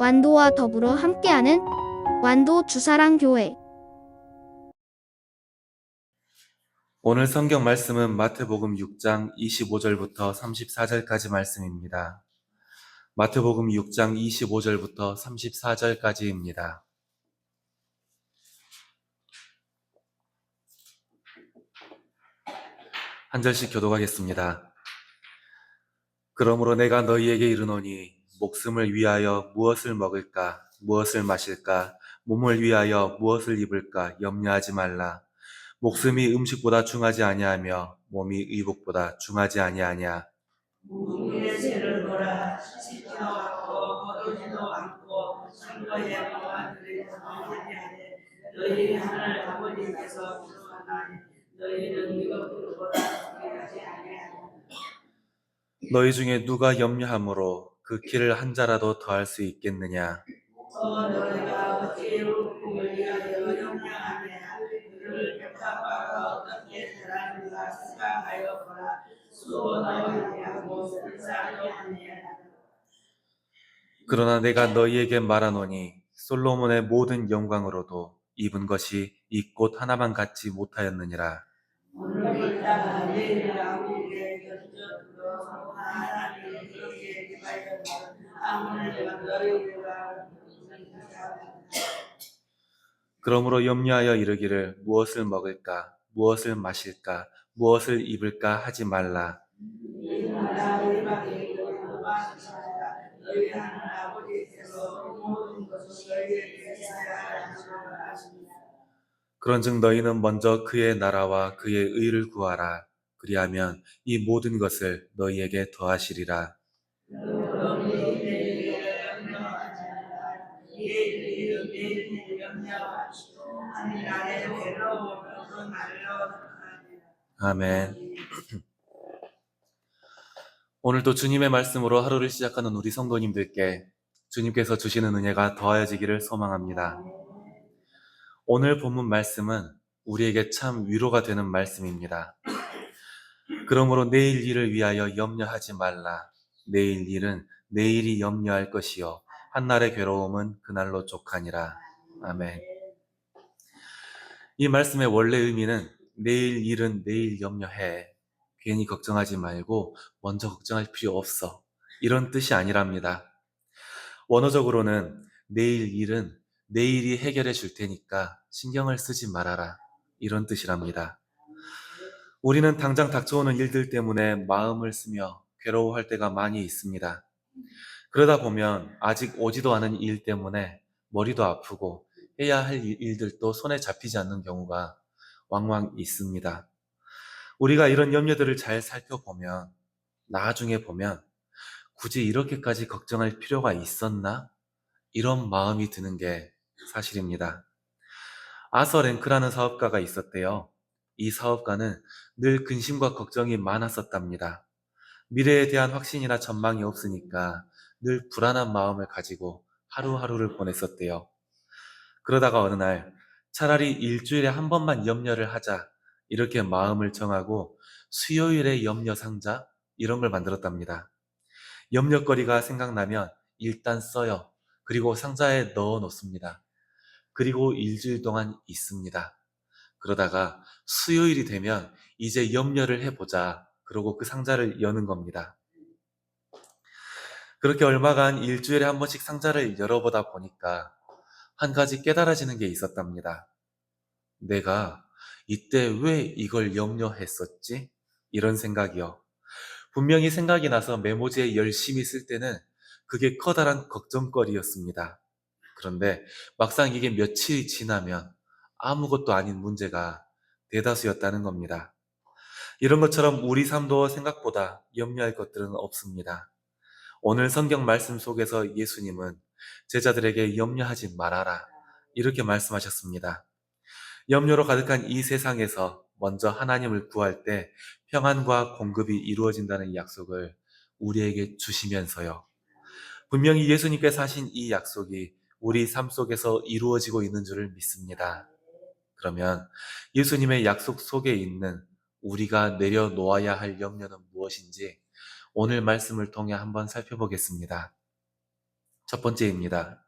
완도와 더불어 함께하는 완도 주사랑교회. 오늘 성경 말씀은 마태복음 6장 25절부터 34절까지 말씀입니다. 마태복음 6장 25절부터 34절까지입니다. 한 절씩 교독하겠습니다. 그러므로 내가 너희에게 이르노니 목숨을 위하여 무엇을 먹을까, 무엇을 마실까, 몸을 위하여 무엇을 입을까 염려하지 말라. 목숨이 음식보다 중하지 아니하며 몸이 의복보다 중하지 아니하냐. 무기의 죄를 보라. 씻지도 않고 거두지도 않고 선거에 모아들이지 아니하되 너희 하늘 아버지께서 주시나니 너희는 이것들보다 귀하지 아니하냐. 너희 중에 누가 염려함으로 그 키를 한 자라도 더할 수 있겠느냐. 너희가 어찌 울음을 위하여 염려하냐. 그를 벽화가 어떻게 자라는가 생각하여 보라. 수원을 위하고 불사도 아니하냐. 그러나 내가 너희에게 말하노니 솔로몬의 모든 영광으로도 입은 것이 이 꽃 하나만 갖지 못하였느니라. 오늘 있다가 내일 아무에게 곁들어 하나님이 그렇게 기뻐하여서 아무나 너희가 그러므로 염려하여 이르기를 무엇을 먹을까, 무엇을 마실까, 무엇을 입을까 하지 말라. 이 나라 너희밖에 너희 하는 아버지께서 모든 것을 너희에게 있어야 하는 줄 아십니다. 그런즉 너희는 먼저 그의 나라와 그의 의를 구하라. 그리하면 이 모든 것을 너희에게 더하시리라. 그럼 내일에 염려하지 내일 염려하시고 한 날에 괴로우면 그 날로 아멘. 오늘도 주님의 말씀으로 하루를 시작하는 우리 성도님들께 주님께서 주시는 은혜가 더하여지기를 소망합니다. 오늘 본문 말씀은 우리에게 참 위로가 되는 말씀입니다. 그러므로 내일 일을 위하여 염려하지 말라. 내일 일은 내일이 염려할 것이요 한날의 괴로움은 그날로 족하니라. 아멘. 이 말씀의 원래 의미는 내일 일은 내일 염려해. 괜히 걱정하지 말고 먼저 걱정할 필요 없어. 이런 뜻이 아니랍니다. 원어적으로는 내일 일은 내일이 해결해 줄 테니까 신경을 쓰지 말아라. 이런 뜻이랍니다. 우리는 당장 닥쳐오는 일들 때문에 마음을 쓰며 괴로워할 때가 많이 있습니다. 그러다 보면 아직 오지도 않은 일 때문에 머리도 아프고 해야 할 일들도 손에 잡히지 않는 경우가 왕왕 있습니다. 우리가 이런 염려들을 잘 살펴보면 나중에 보면 굳이 이렇게까지 걱정할 필요가 있었나? 이런 마음이 드는 게 사실입니다. 아서 랭크라는 사업가가 있었대요. 이 사업가는 늘 근심과 걱정이 많았었답니다. 미래에 대한 확신이나 전망이 없으니까 늘 불안한 마음을 가지고 하루하루를 보냈었대요. 그러다가 어느 날 차라리 일주일에 한 번만 염려를 하자 이렇게 마음을 정하고 수요일에 염려 상자 이런 걸 만들었답니다. 염려거리가 생각나면 일단 써요. 그리고 상자에 넣어 놓습니다. 그리고 일주일 동안 있습니다. 그러다가 수요일이 되면 이제 염려를 해보자. 그러고 그 상자를 여는 겁니다. 그렇게 얼마간 일주일에 한 번씩 상자를 열어보다 보니까 한 가지 깨달아지는 게 있었답니다. 내가 이때 왜 이걸 염려했었지? 이런 생각이요. 분명히 생각이 나서 메모지에 열심히 쓸 때는 그게 커다란 걱정거리였습니다. 그런데 막상 이게 며칠이 지나면 아무것도 아닌 문제가 대다수였다는 겁니다. 이런 것처럼 우리 삶도 생각보다 염려할 것들은 없습니다. 오늘 성경 말씀 속에서 예수님은 제자들에게 염려하지 말아라 이렇게 말씀하셨습니다. 염려로 가득한 이 세상에서 먼저 하나님을 구할 때 평안과 공급이 이루어진다는 약속을 우리에게 주시면서요. 분명히 예수님께서 하신 이 약속이 우리 삶 속에서 이루어지고 있는 줄을 믿습니다. 그러면 예수님의 약속 속에 있는 우리가 내려놓아야 할 염려는 무엇인지 오늘 말씀을 통해 한번 살펴보겠습니다. 첫 번째입니다.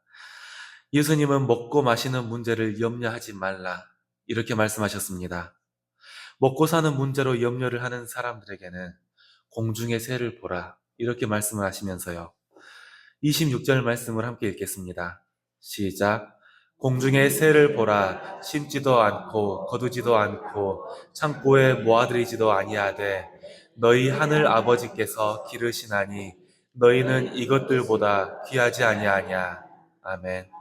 예수님은 먹고 마시는 문제를 염려하지 말라. 이렇게 말씀하셨습니다. 먹고 사는 문제로 염려를 하는 사람들에게는 공중의 새를 보라. 이렇게 말씀을 하시면서요. 26절 말씀을 함께 읽겠습니다. 시작. 공중의 새를 보라. 심지도 않고 거두지도 않고 창고에 모아들이지도 아니하되 너희 하늘 아버지께서 기르시나니 너희는 이것들보다 귀하지 아니하냐. 아멘.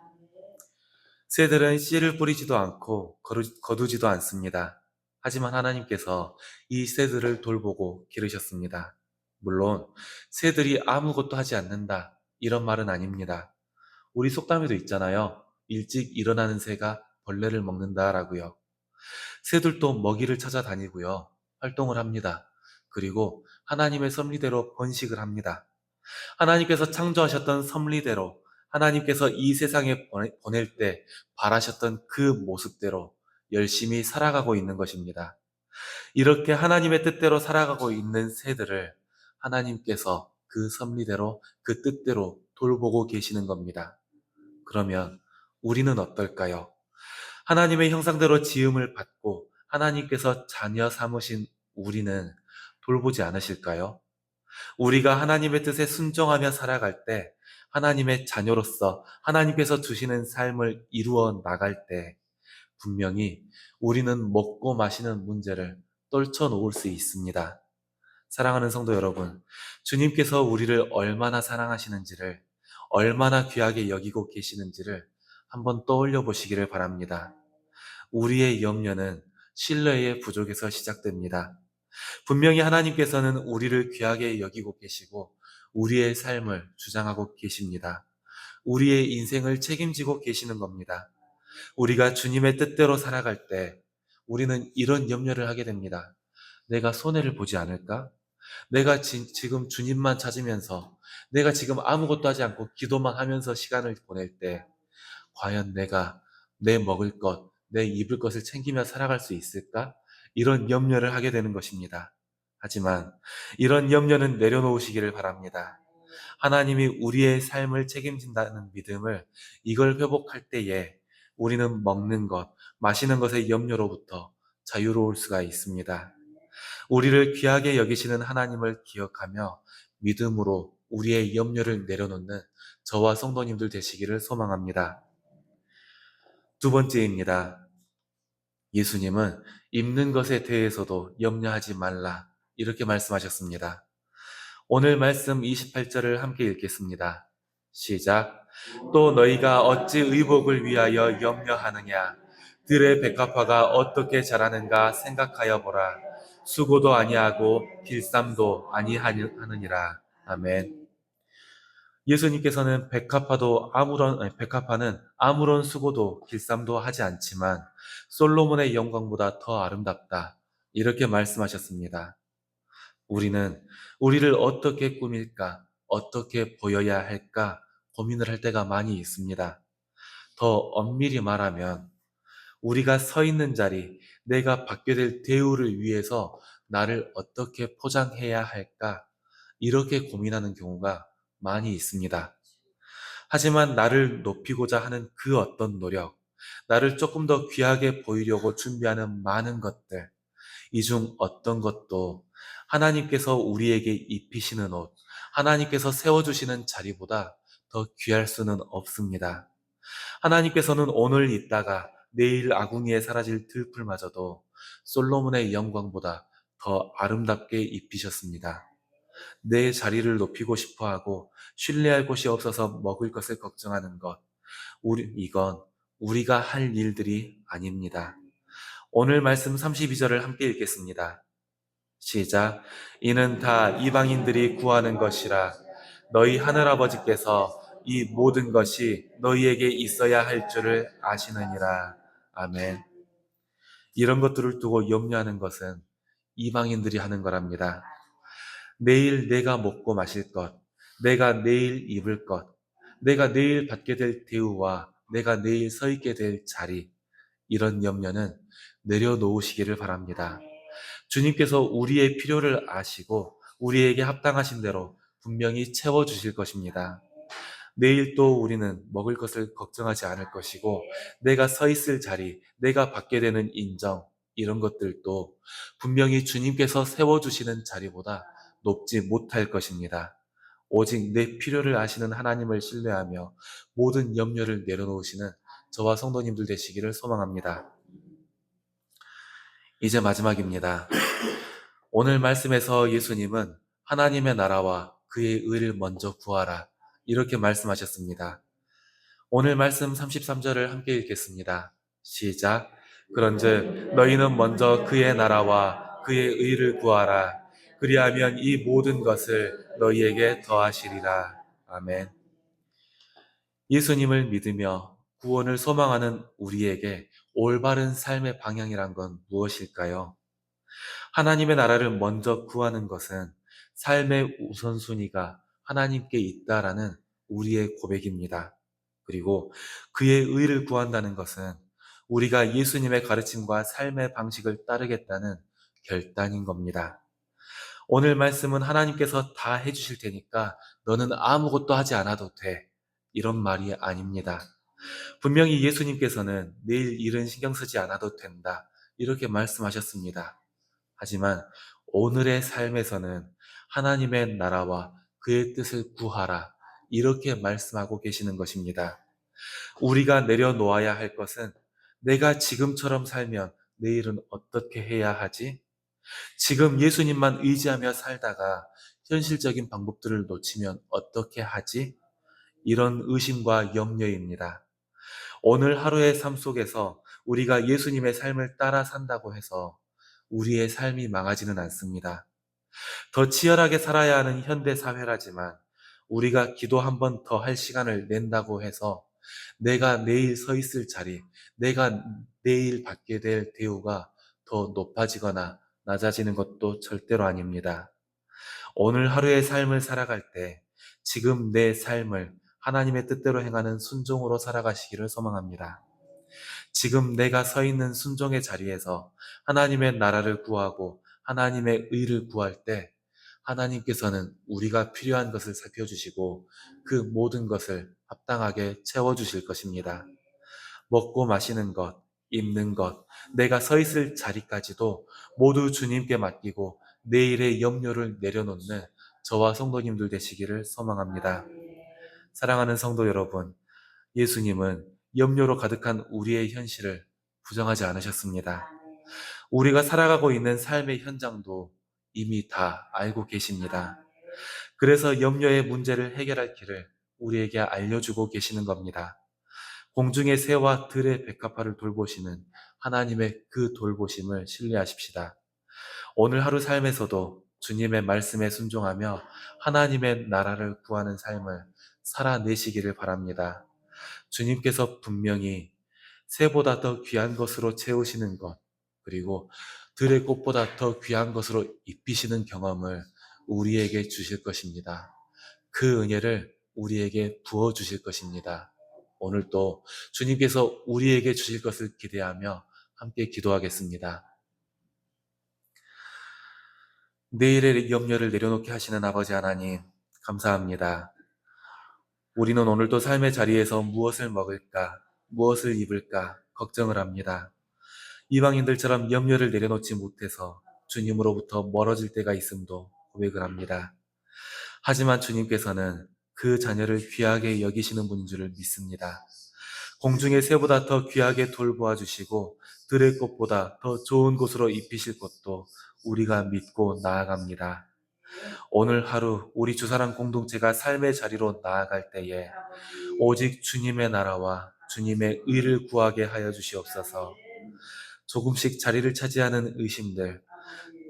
새들은 씨를 뿌리지도 않고 거두지도 않습니다. 하지만 하나님께서 이 새들을 돌보고 기르셨습니다. 물론 새들이 아무것도 하지 않는다, 이런 말은 아닙니다. 우리 속담에도 있잖아요. 일찍 일어나는 새가 벌레를 먹는다라고요. 새들도 먹이를 찾아다니고요. 활동을 합니다. 그리고 하나님의 섭리대로 번식을 합니다. 하나님께서 창조하셨던 섭리대로 하나님께서 이 세상에 보낼 때 바라셨던 그 모습대로 열심히 살아가고 있는 것입니다. 이렇게 하나님의 뜻대로 살아가고 있는 새들을 하나님께서 그 섭리대로 그 뜻대로 돌보고 계시는 겁니다. 그러면 우리는 어떨까요? 하나님의 형상대로 지음을 받고 하나님께서 자녀 삼으신 우리는 돌보지 않으실까요? 우리가 하나님의 뜻에 순종하며 살아갈 때 하나님의 자녀로서 하나님께서 주시는 삶을 이루어 나갈 때 분명히 우리는 먹고 마시는 문제를 떨쳐놓을 수 있습니다. 사랑하는 성도 여러분, 주님께서 우리를 얼마나 사랑하시는지를, 얼마나 귀하게 여기고 계시는지를 한번 떠올려 보시기를 바랍니다. 우리의 염려는 신뢰의 부족에서 시작됩니다. 분명히 하나님께서는 우리를 귀하게 여기고 계시고 우리의 삶을 주장하고 계십니다. 우리의 인생을 책임지고 계시는 겁니다. 우리가 주님의 뜻대로 살아갈 때 우리는 이런 염려를 하게 됩니다. 내가 손해를 보지 않을까? 내가 지금 주님만 찾으면서 내가 지금 아무것도 하지 않고 기도만 하면서 시간을 보낼 때 과연 내가 내 먹을 것, 내 입을 것을 챙기며 살아갈 수 있을까? 이런 염려를 하게 되는 것입니다. 하지만 이런 염려는 내려놓으시기를 바랍니다. 하나님이 우리의 삶을 책임진다는 믿음을 이걸 회복할 때에 우리는 먹는 것, 마시는 것의 염려로부터 자유로울 수가 있습니다. 우리를 귀하게 여기시는 하나님을 기억하며 믿음으로 우리의 염려를 내려놓는 저와 성도님들 되시기를 소망합니다. 두 번째입니다. 예수님은 입는 것에 대해서도 염려하지 말라, 이렇게 말씀하셨습니다. 오늘 말씀 28절을 함께 읽겠습니다. 시작. 또 너희가 어찌 의복을 위하여 염려하느냐? 들의 백합화가 어떻게 자라는가 생각하여 보라. 수고도 아니하고 길쌈도 아니하느니라. 아멘. 예수님께서는 백합화는 아무런 수고도 길쌈도 하지 않지만 솔로몬의 영광보다 더 아름답다, 이렇게 말씀하셨습니다. 우리는 우리를 어떻게 꾸밀까, 어떻게 보여야 할까 고민을 할 때가 많이 있습니다. 더 엄밀히 말하면 우리가 서 있는 자리, 내가 받게 될 대우를 위해서 나를 어떻게 포장해야 할까, 이렇게 고민하는 경우가 많이 있습니다. 하지만 나를 높이고자 하는 그 어떤 노력, 나를 조금 더 귀하게 보이려고 준비하는 많은 것들, 이 중 어떤 것도 하나님께서 우리에게 입히시는 옷, 하나님께서 세워주시는 자리보다 더 귀할 수는 없습니다. 하나님께서는 오늘 있다가 내일 아궁이에 사라질 들풀마저도 솔로몬의 영광보다 더 아름답게 입히셨습니다. 내 자리를 높이고 싶어하고 신뢰할 곳이 없어서 먹을 것을 걱정하는 것, 이건 우리가 할 일들이 아닙니다. 오늘 말씀 32절을 함께 읽겠습니다. 시작. 이는 다 이방인들이 구하는 것이라. 너희 하늘아버지께서 이 모든 것이 너희에게 있어야 할 줄을 아시느니라. 아멘. 이런 것들을 두고 염려하는 것은 이방인들이 하는 거랍니다. 내일 내가 먹고 마실 것, 내가 내일 입을 것, 내가 내일 받게 될 대우와 내가 내일 서 있게 될 자리, 이런 염려는 내려놓으시기를 바랍니다. 주님께서 우리의 필요를 아시고 우리에게 합당하신 대로 분명히 채워주실 것입니다. 내일 또 우리는 먹을 것을 걱정하지 않을 것이고, 내가 서 있을 자리, 내가 받게 되는 인정, 이런 것들도 분명히 주님께서 세워주시는 자리보다 높지 못할 것입니다. 오직 내 필요를 아시는 하나님을 신뢰하며 모든 염려를 내려놓으시는 저와 성도님들 되시기를 소망합니다. 이제 마지막입니다. 오늘 말씀에서 예수님은 하나님의 나라와 그의 의를 먼저 구하라, 이렇게 말씀하셨습니다. 오늘 말씀 33절을 함께 읽겠습니다. 시작. 그런즉 너희는 먼저 그의 나라와 그의 의를 구하라. 그리하면 이 모든 것을 너희에게 더하시리라. 아멘. 예수님을 믿으며 구원을 소망하는 우리에게 올바른 삶의 방향이란 건 무엇일까요? 하나님의 나라를 먼저 구하는 것은 삶의 우선순위가 하나님께 있다라는 우리의 고백입니다. 그리고 그의 의를 구한다는 것은 우리가 예수님의 가르침과 삶의 방식을 따르겠다는 결단인 겁니다. 오늘 말씀은 하나님께서 다 해주실 테니까 너는 아무것도 하지 않아도 돼, 이런 말이 아닙니다. 분명히 예수님께서는 내일 일은 신경 쓰지 않아도 된다, 이렇게 말씀하셨습니다. 하지만 오늘의 삶에서는 하나님의 나라와 그의 뜻을 구하라, 이렇게 말씀하고 계시는 것입니다. 우리가 내려놓아야 할 것은 내가 지금처럼 살면 내일은 어떻게 해야 하지? 지금 예수님만 의지하며 살다가 현실적인 방법들을 놓치면 어떻게 하지? 이런 의심과 염려입니다. 오늘 하루의 삶 속에서 우리가 예수님의 삶을 따라 산다고 해서 우리의 삶이 망하지는 않습니다. 더 치열하게 살아야 하는 현대 사회라지만 우리가 기도 한 번 더 할 시간을 낸다고 해서 내가 내일 서 있을 자리, 내가 내일 받게 될 대우가 더 높아지거나 낮아지는 것도 절대로 아닙니다. 오늘 하루의 삶을 살아갈 때 지금 내 삶을 하나님의 뜻대로 행하는 순종으로 살아가시기를 소망합니다. 지금 내가 서 있는 순종의 자리에서 하나님의 나라를 구하고 하나님의 의를 구할 때 하나님께서는 우리가 필요한 것을 살펴주시고 그 모든 것을 합당하게 채워주실 것입니다. 먹고 마시는 것, 입는 것, 내가 서 있을 자리까지도 모두 주님께 맡기고 내일의 염려를 내려놓는 저와 성도님들 되시기를 소망합니다. 사랑하는 성도 여러분, 예수님은 염려로 가득한 우리의 현실을 부정하지 않으셨습니다. 우리가 살아가고 있는 삶의 현장도 이미 다 알고 계십니다. 그래서 염려의 문제를 해결할 길을 우리에게 알려주고 계시는 겁니다. 공중의 새와 들의 백합화를 돌보시는 하나님의 그 돌보심을 신뢰하십시다. 오늘 하루 삶에서도 주님의 말씀에 순종하며 하나님의 나라를 구하는 삶을 살아내시기를 바랍니다. 주님께서 분명히 새보다 더 귀한 것으로 채우시는 것, 그리고 들의 꽃보다 더 귀한 것으로 입히시는 경험을 우리에게 주실 것입니다. 그 은혜를 우리에게 부어주실 것입니다. 오늘도 주님께서 우리에게 주실 것을 기대하며 함께 기도하겠습니다. 내일의 염려를 내려놓게 하시는 아버지 하나님, 감사합니다. 우리는 오늘도 삶의 자리에서 무엇을 먹을까, 무엇을 입을까 걱정을 합니다. 이방인들처럼 염려를 내려놓지 못해서 주님으로부터 멀어질 때가 있음도 고백을 합니다. 하지만 주님께서는 그 자녀를 귀하게 여기시는 분인 줄을 믿습니다. 공중의 새보다 더 귀하게 돌보아 주시고 들의 꽃보다 더 좋은 곳으로 입히실 것도 우리가 믿고 나아갑니다. 오늘 하루 우리 주사랑 공동체가 삶의 자리로 나아갈 때에 오직 주님의 나라와 주님의 의를 구하게 하여 주시옵소서. 조금씩 자리를 차지하는 의심들,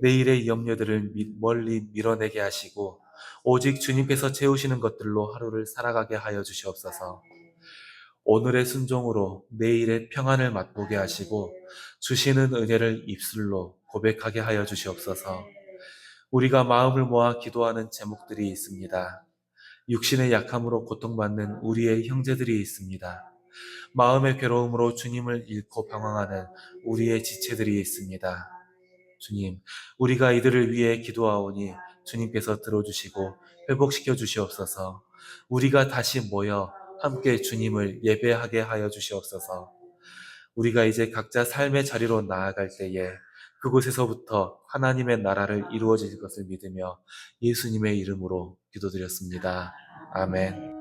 내일의 염려들을 멀리 밀어내게 하시고 오직 주님께서 채우시는 것들로 하루를 살아가게 하여 주시옵소서. 오늘의 순종으로 내일의 평안을 맛보게 하시고 주시는 은혜를 입술로 고백하게 하여 주시옵소서. 우리가 마음을 모아 기도하는 제목들이 있습니다. 육신의 약함으로 고통받는 우리의 형제들이 있습니다. 마음의 괴로움으로 주님을 잃고 방황하는 우리의 지체들이 있습니다. 주님, 우리가 이들을 위해 기도하오니 주님께서 들어주시고 회복시켜 주시옵소서. 우리가 다시 모여 함께 주님을 예배하게 하여 주시옵소서. 우리가 이제 각자 삶의 자리로 나아갈 때에 그곳에서부터 하나님의 나라를 이루어질 것을 믿으며 예수님의 이름으로 기도드렸습니다. 아멘.